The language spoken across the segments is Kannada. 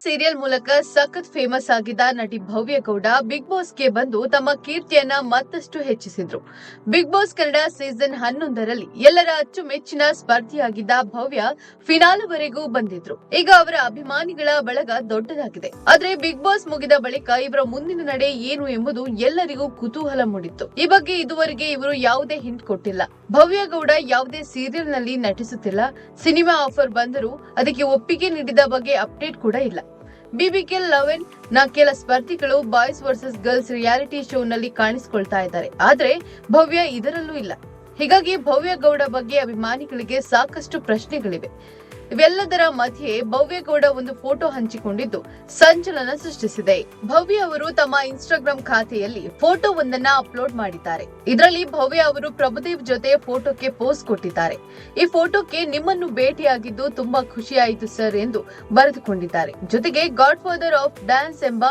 ಸೀರಿಯಲ್ ಮೂಲಕ ಸಖತ್ ಫೇಮಸ್ ಆಗಿದ್ದ ನಟಿ ಭವ್ಯ ಗೌಡ ಬಿಗ್ ಬಾಸ್ಗೆ ಬಂದು ತಮ್ಮ ಕೀರ್ತಿಯನ್ನ ಮತ್ತಷ್ಟು ಹೆಚ್ಚಿಸಿದ್ರು. ಬಿಗ್ ಬಾಸ್ ಕನ್ನಡ ಸೀಸನ್ 11ರಲ್ಲಿ ಎಲ್ಲರ ಅಚ್ಚುಮೆಚ್ಚಿನ ಸ್ಪರ್ಧಿಯಾಗಿದ್ದ ಭವ್ಯ ಫಿನಾಲ್ವರೆಗೂ ಬಂದಿದ್ರು. ಈಗ ಅವರ ಅಭಿಮಾನಿಗಳ ಬಳಗ ದೊಡ್ಡದಾಗಿದೆ. ಆದ್ರೆ ಬಿಗ್ ಬಾಸ್ ಮುಗಿದ ಬಳಿಕ ಇವರ ಮುಂದಿನ ನಡೆ ಏನು ಎಂಬುದು ಎಲ್ಲರಿಗೂ ಕುತೂಹಲ ಮೂಡಿತ್ತು. ಈ ಬಗ್ಗೆ ಇದುವರೆಗೆ ಇವರು ಯಾವುದೇ ಹಿಂಟ್ ಕೊಟ್ಟಿಲ್ಲ. ಭವ್ಯ ಗೌಡ ಯಾವುದೇ ಸೀರಿಯಲ್ ನಲ್ಲಿ ನಟಿಸುತ್ತಿಲ್ಲ. ಸಿನಿಮಾ ಆಫರ್ ಬಂದರೂ ಅದಕ್ಕೆ ಒಪ್ಪಿಗೆ ನೀಡಿದ ಬಗ್ಗೆ ಅಪ್ಡೇಟ್ ಕೂಡ ಇಲ್ಲ. BBK 11 ನ ಕೆಲ ಸ್ಪರ್ಧಿಗಳು boys versus girls reality show ನಲ್ಲಿ ಕಾಣಿಸಿಕೊಳ್ತಾ ಇದ್ದಾರೆ. ಆದ್ರೆ ಭವ್ಯ ಇದರಲ್ಲೂ ಇಲ್ಲ. ಹೀಗಾಗಿ ಭವ್ಯ ಗೌಡ ಬಗ್ಗೆ ಅಭಿಮಾನಿಗಳಿಗೆ ಸಾಕಷ್ಟು ಪ್ರಶ್ನೆಗಳಿವೆ. ಇವೆಲ್ಲದರ ಮಧ್ಯೆ ಭವ್ಯ ಗೌಡ ಒಂದು ಫೋಟೋ ಹಂಚಿಕೊಂಡಿದ್ದು ಸಂಚಲನ ಸೃಷ್ಟಿಸಿದೆ. ಭವ್ಯ ಅವರು ತಮ್ಮ ಇನ್ಸ್ಟಾಗ್ರಾಂ ಖಾತೆಯಲ್ಲಿ ಫೋಟೋ ಒಂದನ್ನ ಅಪ್ಲೋಡ್ ಮಾಡಿದ್ದಾರೆ. ಇದರಲ್ಲಿ ಭವ್ಯ ಅವರು ಪ್ರಭುದೇವ್ ಜೊತೆ ಫೋಟೋಕ್ಕೆ ಪೋಸ್ ಕೊಟ್ಟಿದ್ದಾರೆ. ಈ ಫೋಟೋಕ್ಕೆ ನಿಮ್ಮನ್ನು ಭೇಟಿಯಾಗಿದ್ದು ತುಂಬಾ ಖುಷಿಯಾಯಿತು ಸರ್ ಎಂದು ಬರೆದುಕೊಂಡಿದ್ದಾರೆ. ಜೊತೆಗೆ ಗಾಡ್ ಫಾದರ್ ಆಫ್ ಡ್ಯಾನ್ಸ್ ಎಂಬ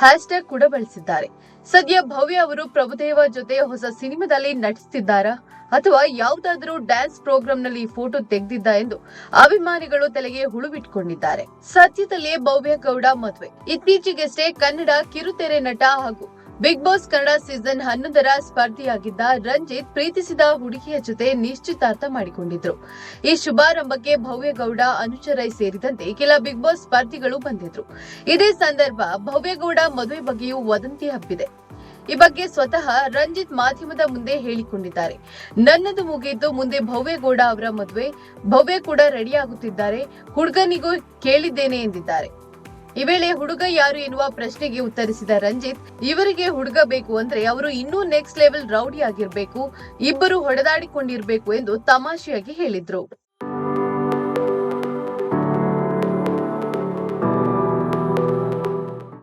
ಹ್ಯಾಶ್ಟ್ಯಾಗ್ ಕೂಡ ಬಳಸಿದ್ದಾರೆ. ಸದ್ಯ ಭವ್ಯ ಅವರು ಪ್ರಭುದೇವ ಜೊತೆ ಹೊಸ ಸಿನಿಮಾದಲ್ಲಿ ನಟಿಸುತ್ತಿದ್ದಾರಾ ಅಥವಾ ಯಾವುದಾದರೂ ಡ್ಯಾನ್ಸ್ ಪ್ರೋಗ್ರಾಂನಲ್ಲಿ ಫೋಟೋ ತೆಗೆದಿದ್ದ ಎಂದು ಅಭಿಮಾನಿಗಳು ತಲೆಗೆ ಹುಳುಬಿಟ್ಕೊಂಡಿದ್ದಾರೆ. ಸದ್ಯದಲ್ಲೇ ಭವ್ಯ ಗೌಡ ಮದುವೆ. ಇತ್ತೀಚೆಗಷ್ಟೇ ಕನ್ನಡ ಕಿರುತೆರೆ ನಟ ಹಾಗೂ ಬಿಗ್ ಬಾಸ್ ಕನ್ನಡ ಸೀಸನ್ 11ರ ಸ್ಪರ್ಧಿಯಾಗಿದ್ದ ರಂಜಿತ್ ಪ್ರೀತಿಸಿದ ಹುಡುಗಿಯ ಜೊತೆ ನಿಶ್ಚಿತಾರ್ಥ ಮಾಡಿಕೊಂಡಿದ್ರು. ಈ ಶುಭಾರಂಭಕ್ಕೆ ಭವ್ಯ ಗೌಡ, ಅನುಚರೈ ಸೇರಿದಂತೆ ಕೆಲ ಬಿಗ್ ಬಾಸ್ ಸ್ಪರ್ಧಿಗಳು ಬಂದಿದ್ರು. ಇದೇ ಸಂದರ್ಭ ಭವ್ಯ ಗೌಡ ಮದುವೆ ಬಗ್ಗೆಯೂ ವದಂತಿ ಹಬ್ಬಿದೆ. ಈ ಬಗ್ಗೆ ಸ್ವತಃ ರಂಜಿತ್ ಮಾಧ್ಯಮದ ಮುಂದೆ ಹೇಳಿಕೊಂಡಿದ್ದಾರೆ. ನನ್ನದು ಮುಗಿಯಿತು, ಮುಂದೆ ಭವ್ಯ ಗೌಡ ಅವರ ಮದುವೆ. ಭವ್ಯ ಕೂಡ ರೆಡಿ ಆಗುತ್ತಿದ್ದಾರೆ. ಹುಡುಗನಿಗೂ ಕೇಳಿದ್ದೇನೆ ಎಂದಿದ್ದಾರೆ. ಈ ವೇಳೆ ಹುಡುಗ ಯಾರು ಎನ್ನುವ ಪ್ರಶ್ನೆಗೆ ಉತ್ತರಿಸಿದ ರಂಜಿತ್, ಇವರಿಗೆ ಹುಡುಗ ಬೇಕು ಅಂದ್ರೆ ಅವರು ಇನ್ನೂ ನೆಕ್ಸ್ಟ್ ಲೆವೆಲ್ ರೌಡಿ ಆಗಿರ್ಬೇಕು, ಇಬ್ಬರು ಹೊಡೆದಾಡಿಕೊಂಡಿರ್ಬೇಕು ಎಂದು ತಮಾಷೆಯಾಗಿ ಹೇಳಿದ್ರು.